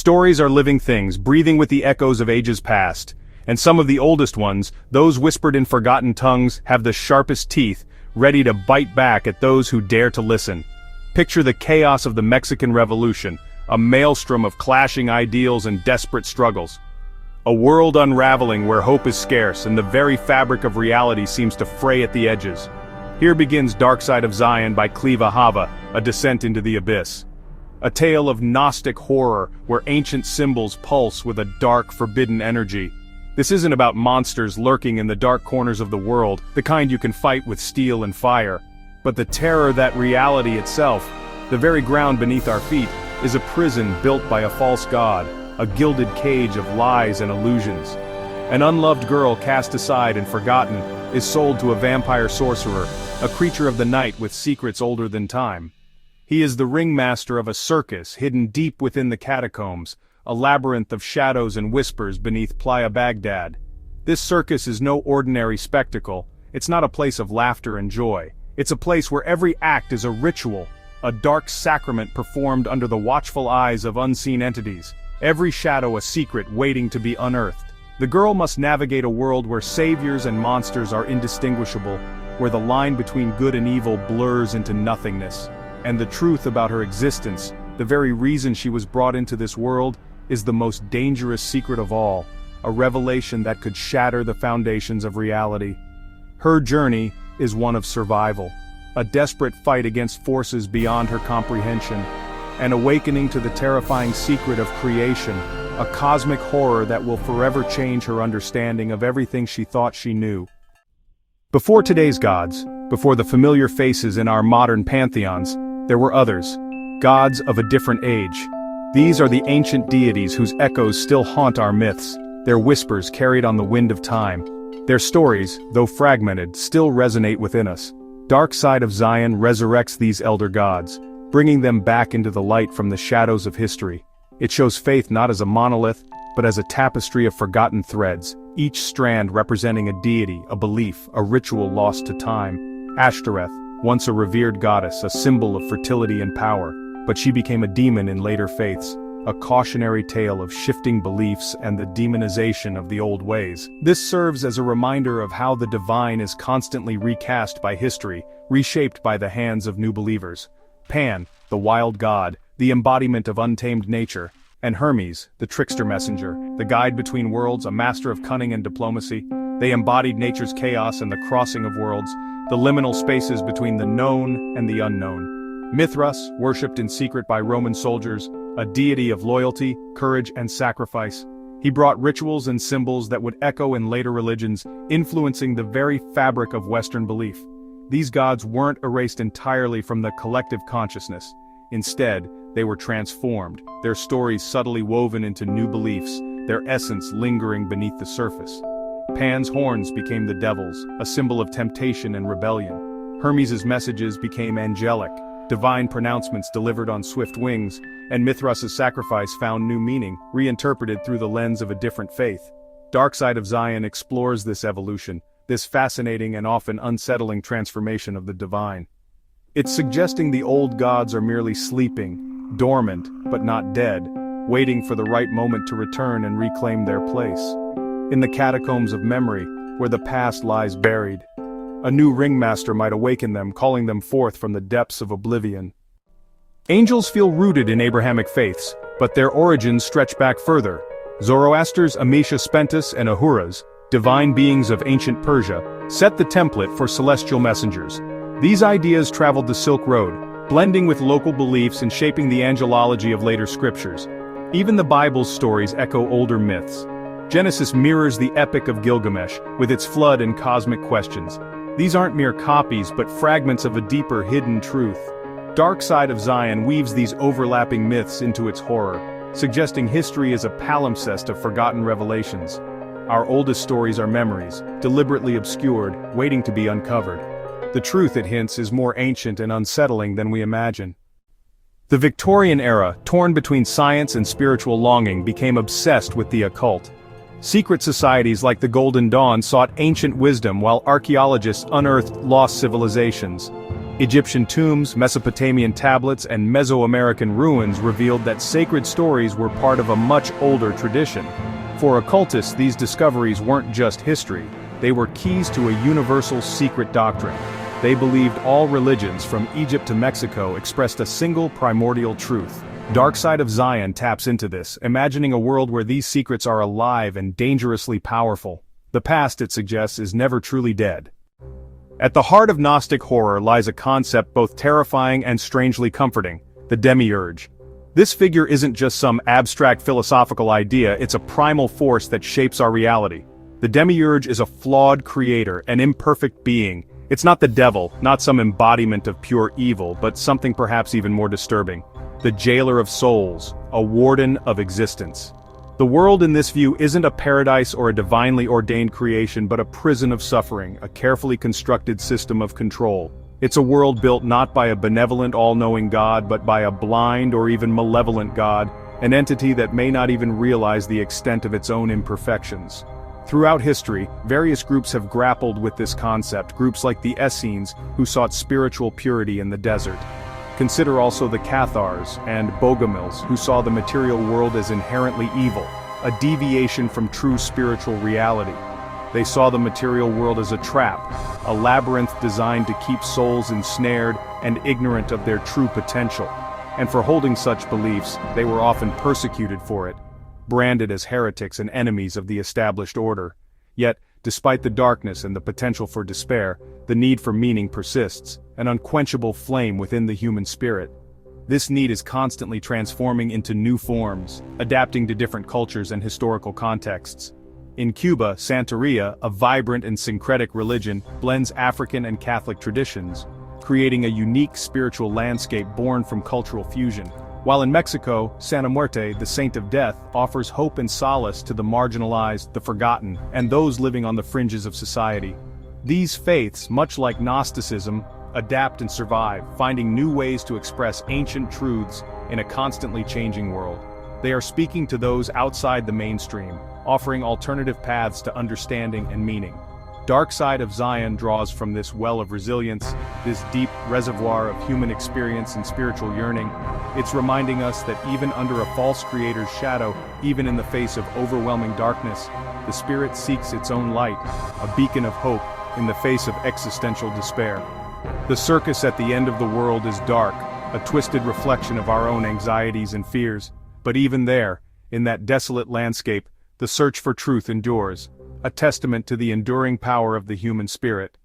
Stories are living things, breathing with the echoes of ages past. And some of the oldest ones, those whispered in forgotten tongues, have the sharpest teeth, ready to bite back at those who dare to listen. Picture the chaos of the Mexican Revolution, a maelstrom of clashing ideals and desperate struggles. A world unraveling where hope is scarce and the very fabric of reality seems to fray at the edges. Here begins Darkside of Zion by Cleva Hava, a descent into the abyss. A tale of Gnostic horror where ancient symbols pulse with a dark, forbidden energy. This isn't about monsters lurking in the dark corners of the world, the kind you can fight with steel and fire. But the terror that reality itself, the very ground beneath our feet, is a prison built by a false god, a gilded cage of lies and illusions. An unloved girl cast aside and forgotten is sold to a vampire sorcerer, a creature of the night with secrets older than time. He is the ringmaster of a circus hidden deep within the catacombs, a labyrinth of shadows and whispers beneath Playa Baghdad. This circus is no ordinary spectacle, it's not a place of laughter and joy. It's a place where every act is a ritual, a dark sacrament performed under the watchful eyes of unseen entities, every shadow a secret waiting to be unearthed. The girl must navigate a world where saviors and monsters are indistinguishable, where the line between good and evil blurs into nothingness. And the truth about her existence, the very reason she was brought into this world, is the most dangerous secret of all, a revelation that could shatter the foundations of reality. Her journey is one of survival, a desperate fight against forces beyond her comprehension, an awakening to the terrifying secret of creation, a cosmic horror that will forever change her understanding of everything she thought she knew. Before today's gods, before the familiar faces in our modern pantheons, there were others, gods of a different age. These are the ancient deities whose echoes still haunt our myths, their whispers carried on the wind of time. Their stories, though fragmented, still resonate within us. Darkside of Zion resurrects these elder gods, bringing them back into the light from the shadows of history. It shows faith not as a monolith, but as a tapestry of forgotten threads, each strand representing a deity, a belief, a ritual lost to time. Ashtoreth, once a revered goddess, a symbol of fertility and power, but she became a demon in later faiths, a cautionary tale of shifting beliefs and the demonization of the old ways. This serves as a reminder of how the divine is constantly recast by history, reshaped by the hands of new believers. Pan, the wild god, the embodiment of untamed nature, and Hermes, the trickster messenger, the guide between worlds, a master of cunning and diplomacy. They embodied nature's chaos and the crossing of worlds, the liminal spaces between the known and the unknown. Mithras, worshipped in secret by Roman soldiers, a deity of loyalty, courage, and sacrifice. He brought rituals and symbols that would echo in later religions, influencing the very fabric of Western belief. These gods weren't erased entirely from the collective consciousness. Instead, they were transformed, their stories subtly woven into new beliefs, their essence lingering beneath the surface. Pan's horns became the devils, a symbol of temptation and rebellion. Hermes' messages became angelic, divine pronouncements delivered on swift wings, and Mithras' sacrifice found new meaning, reinterpreted through the lens of a different faith. Darkside of Zion explores this evolution, this fascinating and often unsettling transformation of the divine. It's suggesting the old gods are merely sleeping, dormant, but not dead, waiting for the right moment to return and reclaim their place. In the catacombs of memory, where the past lies buried, a new ringmaster might awaken them, calling them forth from the depths of oblivion. Angels feel rooted in Abrahamic faiths, but their origins stretch back further. Zoroaster's Amisha Spentus and Ahuras, divine beings of ancient Persia, set the template for celestial messengers. These ideas traveled the Silk Road, blending with local beliefs and shaping the angelology of later scriptures. Even the Bible's stories echo older myths. Genesis mirrors the Epic of Gilgamesh, with its flood and cosmic questions. These aren't mere copies but fragments of a deeper hidden truth. Darkside of Zion weaves these overlapping myths into its horror, suggesting history is a palimpsest of forgotten revelations. Our oldest stories are memories, deliberately obscured, waiting to be uncovered. The truth, it hints, is more ancient and unsettling than we imagine. The Victorian era, torn between science and spiritual longing, became obsessed with the occult. Secret societies like the Golden Dawn sought ancient wisdom while archaeologists unearthed lost civilizations. Egyptian tombs, Mesopotamian tablets, and Mesoamerican ruins revealed that sacred stories were part of a much older tradition. For occultists, these discoveries weren't just history, they were keys to a universal secret doctrine. They believed all religions, from Egypt to Mexico, expressed a single primordial truth. Darkside of Zion taps into this, imagining a world where these secrets are alive and dangerously powerful. The past, it suggests, is never truly dead. At the heart of Gnostic horror lies a concept both terrifying and strangely comforting: the demiurge. This figure isn't just some abstract philosophical idea, it's a primal force that shapes our reality. The demiurge is a flawed creator, an imperfect being. It's not the devil, not some embodiment of pure evil, but something perhaps even more disturbing: the jailer of souls, a warden of existence. The world in this view isn't a paradise or a divinely ordained creation, but a prison of suffering, a carefully constructed system of control. It's a world built not by a benevolent, all-knowing God, but by a blind or even malevolent God, an entity that may not even realize the extent of its own imperfections. Throughout history, various groups have grappled with this concept, groups like the Essenes, who sought spiritual purity in the desert. Consider also the Cathars and Bogomils, who saw the material world as inherently evil, a deviation from true spiritual reality. They saw the material world as a trap, a labyrinth designed to keep souls ensnared and ignorant of their true potential. And for holding such beliefs, they were often persecuted for it, branded as heretics and enemies of the established order. Yet, despite the darkness and the potential for despair, the need for meaning persists, an unquenchable flame within the human spirit. This need is constantly transforming into new forms, adapting to different cultures and historical contexts. In Cuba, Santeria, a vibrant and syncretic religion, blends African and Catholic traditions, creating a unique spiritual landscape born from cultural fusion. While in Mexico, Santa Muerte, the Saint of Death, offers hope and solace to the marginalized, the forgotten, and those living on the fringes of society. These faiths, much like Gnosticism, adapt and survive, finding new ways to express ancient truths in a constantly changing world. They are speaking to those outside the mainstream, offering alternative paths to understanding and meaning. Darkside of Zion draws from this well of resilience, this deep reservoir of human experience and spiritual yearning. It's reminding us that even under a false creator's shadow, even in the face of overwhelming darkness, the spirit seeks its own light, a beacon of hope in the face of existential despair. The circus at the end of the world is dark, a twisted reflection of our own anxieties and fears. But even there, in that desolate landscape, the search for truth endures, a testament to the enduring power of the human spirit.